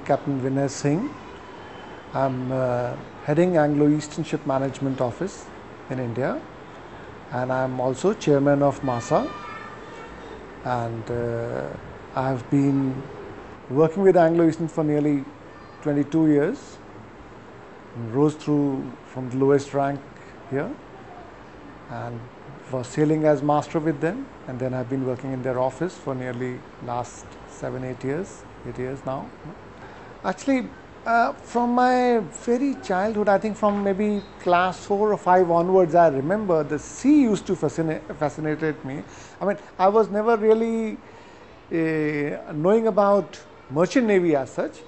Captain Vinay Singh. I'm heading Anglo-Eastern Ship Management Office in India, and I'm also chairman of MASA. And I've been working with Anglo-Eastern for nearly 22 years. Rose through from the lowest rank here, and was sailing as master with them, and then I've been working in their office for nearly last 8 years now. Actually, from my very childhood, I think from maybe class 4 or 5 onwards, I remember the sea used to fascinate me. I mean, I was never really knowing about merchant navy as such,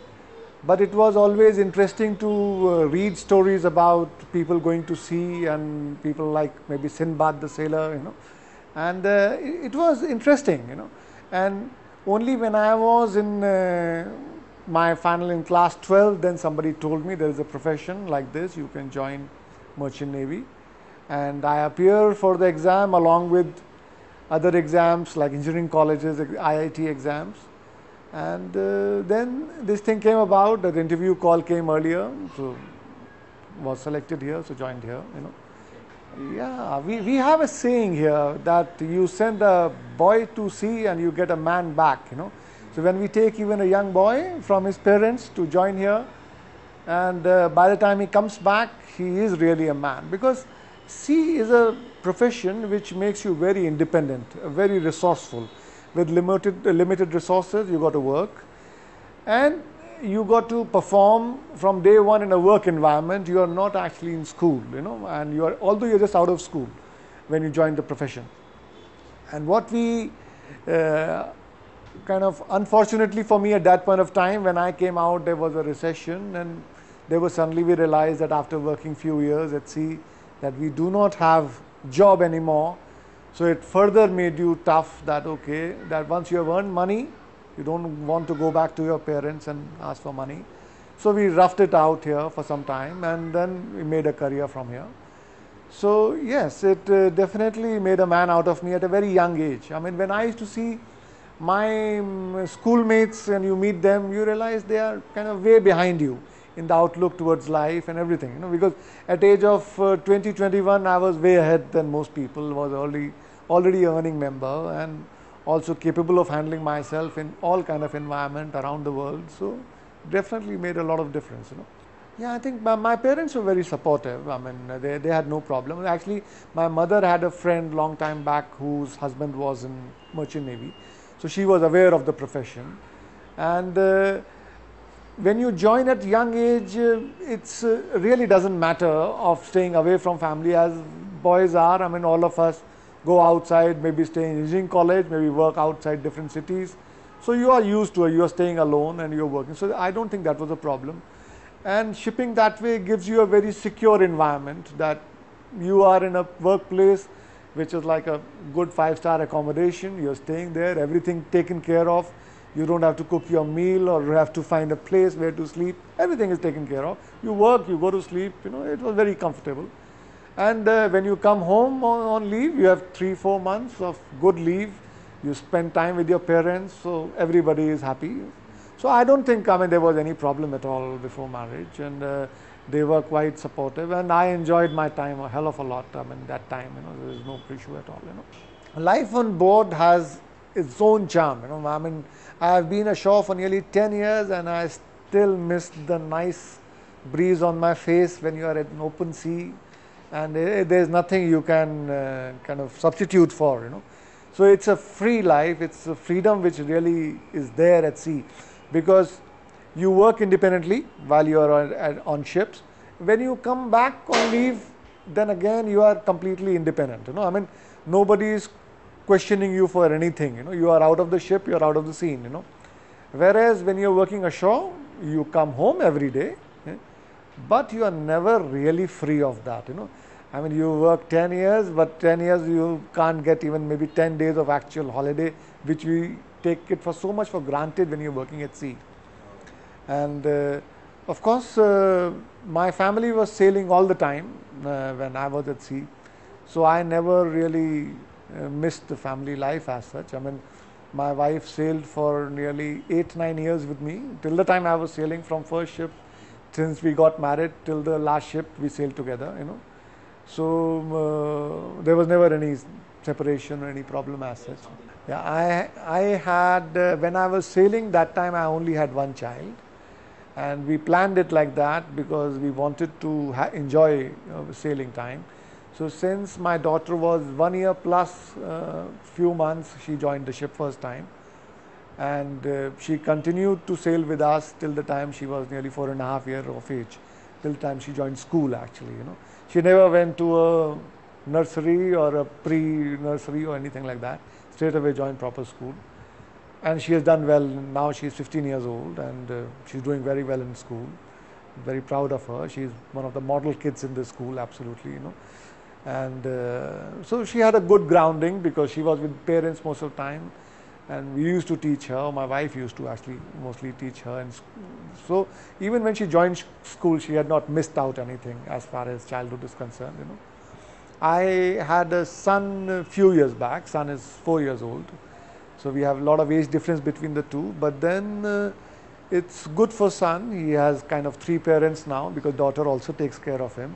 but it was always interesting to read stories about people going to sea and people like maybe Sinbad the sailor, and it was interesting, and only when I was in my final in class 12, then somebody told me there is a profession like this, you can join merchant navy, and I appear for the exam along with other exams like engineering colleges, IIT exams. And then this thing came about, the interview call came earlier, so was selected here, so joined here, Yeah, we have a saying here that you send a boy to sea and you get a man back, So when we take even a young boy from his parents to join here, and by the time he comes back, he is really a man, because sea is a profession which makes you very independent, very resourceful. With limited resources, you got to work, and you got to perform from day one in a work environment. You are not actually in school, and you are, although you're just out of school when you join the profession. And what we kind of, unfortunately for me at that point of time, when I came out, there was a recession, and suddenly we realized that after working few years at sea, that we do not have job anymore. So it further made you tough that, okay, that once you have earned money, you don't want to go back to your parents and ask for money. So we roughed it out here for some time, and then we made a career from here. So yes, it definitely made a man out of me at a very young age. I mean, when I used to see my schoolmates and you meet them, you realize they are kind of way behind you in the outlook towards life and everything, because at age of 20, 21, I was way ahead than most people, was already earning member and also capable of handling myself in all kind of environment around the world. So definitely made a lot of difference, Yeah, I think my parents were very supportive. I mean, they had no problem. Actually, my mother had a friend long time back whose husband was in merchant navy. So she was aware of the profession. And when you join at young age, it's really doesn't matter of staying away from family as boys are. I mean, all of us go outside, maybe stay in engineering college, maybe work outside different cities. So you are used to it, you are staying alone and you're working. So I don't think that was a problem. And shipping that way gives you a very secure environment, that you are in a workplace which is like a good 5-star accommodation. You're staying there, everything taken care of. You don't have to cook your meal or have to find a place where to sleep. Everything is taken care of. You work, you go to sleep, it was very comfortable. And when you come home on leave, you have 3-4 months of good leave. You spend time with your parents, so everybody is happy. So I don't think, there was any problem at all before marriage, and they were quite supportive, and I enjoyed my time a hell of a lot. That time, there is no issue at all, Life on board has its own charm, I have been ashore for nearly 10 years and I still miss the nice breeze on my face when you are at an open sea, and there's nothing you can kind of substitute for, So it's a free life, it's a freedom which really is there at sea, because you work independently while you are on ships. When you come back on leave, then again you are completely independent, nobody is questioning you for anything, you are out of the ship, you are out of the scene, Whereas when you're working ashore, you come home every day, but you are never really free of that, you work 10 years, but 10 years you can't get even maybe 10 days of actual holiday, which we take it for so much for granted when you're working at sea. And of course, my family was sailing all the time when I was at sea, so I never really missed the family life as such. My wife sailed for nearly 8-9 years with me. Till the time I was sailing from first ship, since we got married till the last ship, we sailed together, you know. So there was never any separation or any problem as such. Yeah, I had, when I was sailing that time, I only had one child. And we planned it like that because we wanted to enjoy sailing time. So since my daughter was 1 year plus few months, she joined the ship first time, and she continued to sail with us till the time she was nearly 4.5 years of age, till the time she joined school actually, you know. She never went to a nursery or a pre-nursery or anything like that, straight away joined proper school. And she has done well. Now she is 15 years old and she's doing very well in school. Very proud of her. She's one of the model kids in the school, absolutely, you know. And so she had a good grounding because she was with parents most of the time, and we used to teach her. My wife used to actually mostly teach her, and so even when she joined school, she had not missed out anything as far as childhood is concerned, you know. I had a son a few years back. Son is 4 years old, so we have a lot of age difference between the two. But then it's good for son. He has kind of 3 parents now because daughter also takes care of him.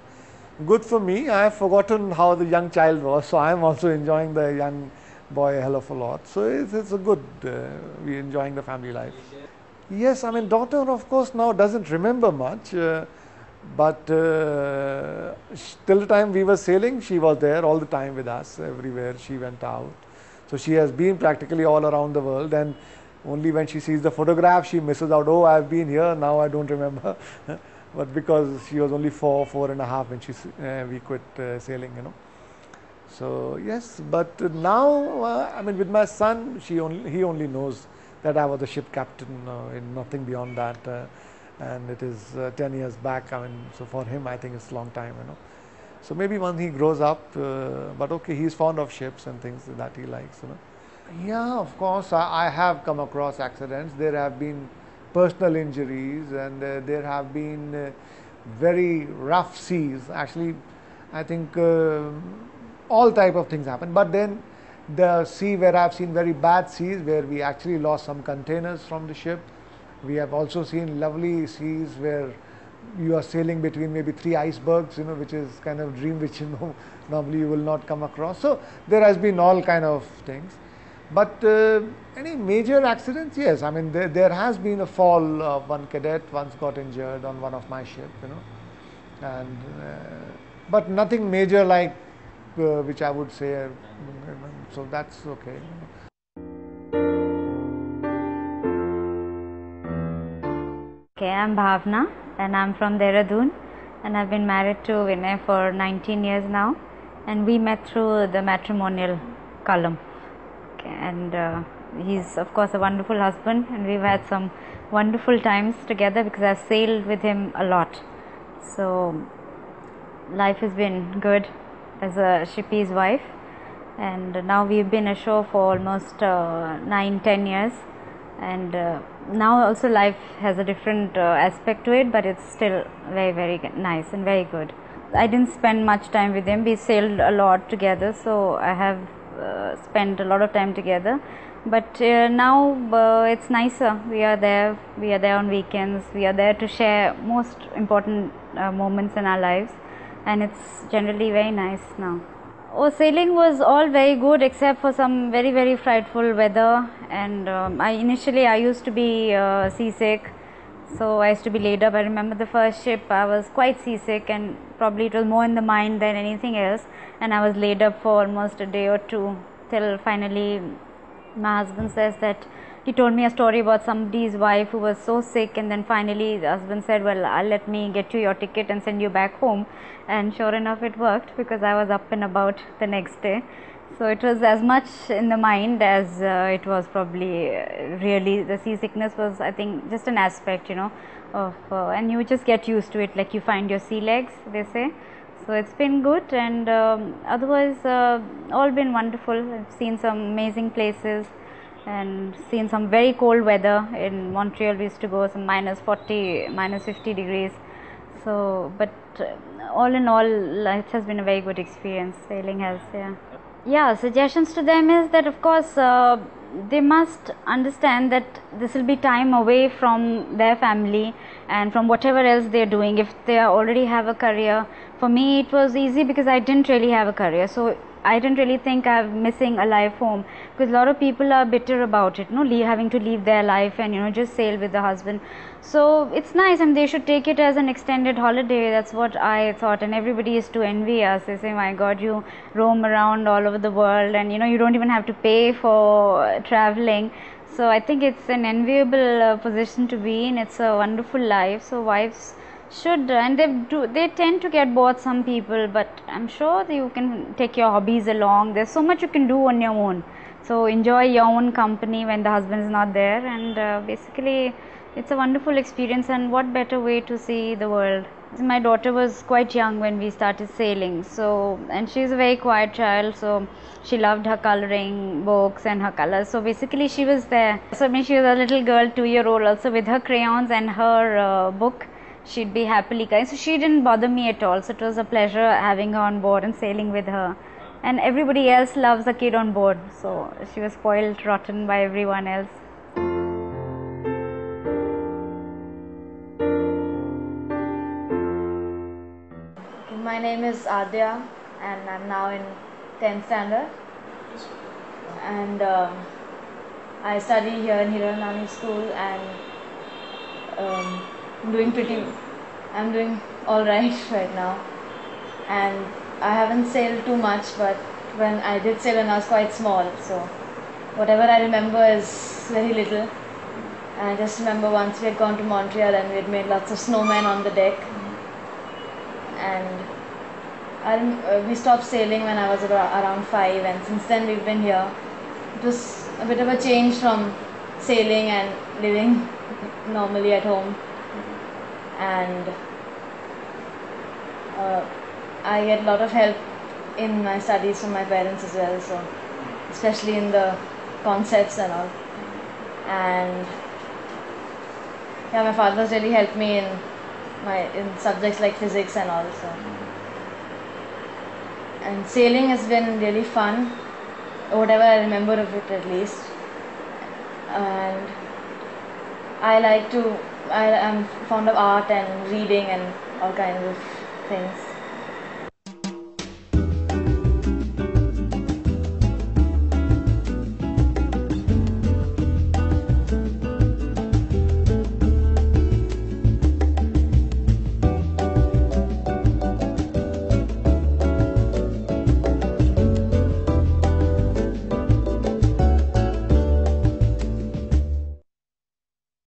Good for me. I have forgotten how the young child was, so I am also enjoying the young boy a hell of a lot. So it's a good, we're enjoying the family life. Yes, I mean, daughter of course now doesn't remember much, but till the time we were sailing, she was there all the time with us, everywhere she went out. So she has been practically all around the world, and only when she sees the photograph, she misses out, oh, I've been here, now I don't remember. But because she was only 4.5 when we quit sailing, you know. So yes, but now, I mean, with my son, he only knows that I was the ship captain, and nothing beyond that. And it is 10 years back. I mean, so for him, I think it's a long time, you know. So maybe when he grows up, but okay, he's fond of ships and things that he likes, you know. Yeah, of course, I have come across accidents. There have been personal injuries, and there have been very rough seas. Actually, I think all type of things happen. But then the sea where I've seen very bad seas, where we actually lost some containers from the ship. We have also seen lovely seas where you are sailing between maybe 3 icebergs, you know, which is kind of dream which, you know, normally you will not come across. So there has been all kind of things. But any major accidents? Yes, I mean, there has been a fall of one cadet once got injured on one of my ships, you know, and but nothing major like which I would say, so that's okay. Okay, I'm Bhavna and I'm from Dehradun, and I've been married to Vinay for 19 years now, and we met through the matrimonial column. And he's of course a wonderful husband, and we've had some wonderful times together because I've sailed with him a lot. So life has been good as a shippy's wife, and now we've been ashore for almost 9-10 years, and now also life has a different aspect to it, but it's still very, very nice and very good. I didn't spend much time with him. We sailed a lot together, so I have spent a lot of time together, but now it's nicer. We are there on weekends. We are there to share most important moments in our lives, and it's generally very nice now. Oh, sailing was all very good except for some very, very frightful weather, and I used to be seasick, so I used to be laid up. I remember the first ship, I was quite seasick, and probably it was more in the mind than anything else, and I was laid up for almost a day or two, till finally my husband says that he told me a story about somebody's wife who was so sick, and then finally the husband said, well, let me get you your ticket and send you back home, and sure enough it worked, because I was up and about the next day. So it was as much in the mind as it was probably really. The seasickness was, I think, just an aspect, you know, of and you just get used to it, like you find your sea legs, they say. So it's been good, and otherwise all been wonderful. I've seen some amazing places and seen some very cold weather. In Montreal we used to go some -40, -50 degrees. So but all in all, it has been a very good experience. Sailing has, yeah, suggestions to them is that, of course, they must understand that this will be time away from their family and from whatever else they're doing. If they already have a career, for me it was easy because I didn't really have a career, so I didn't really think I'm missing a life home, because a lot of people are bitter about it, having to leave their life and just sail with the husband. So it's nice, and they should take it as an extended holiday. That's what I thought, and everybody used to envy us. They say, my God, you roam around all over the world, and you don't even have to pay for traveling. So I think it's an enviable position to be in. It's a wonderful life. So wives should, and they tend to get bored, some people, but I'm sure that you can take your hobbies along. There's so much you can do on your own, so enjoy your own company when the husband is not there, and basically it's a wonderful experience. And what better way to see the world? My daughter was quite young when we started sailing, and she's a very quiet child, so she loved her coloring books and her colors. So basically she was there. So when she was a little girl, 2-year-old, also with her crayons and her book, she'd be happily crying. So she didn't bother me at all. So it was a pleasure having her on board and sailing with her. And everybody else loves a kid on board. So she was spoiled rotten by everyone else. My name is Adya, and I'm now in 10th standard. And I study here in Hiranani School, and I'm doing all right now. And I haven't sailed too much, but when I did sail, when I was quite small, so whatever I remember is very little. And I just remember once we had gone to Montreal and we had made lots of snowmen on the deck. And we stopped sailing when I was around 5, and since then we've been here. It was a bit of a change from sailing and living normally at home. And I get a lot of help in my studies from my parents as well, so especially in the concepts and all. And yeah, my father's really helped me in subjects like physics and all. So. And sailing has been really fun, whatever I remember of it at least. And I'm fond of art and reading and all kinds of things.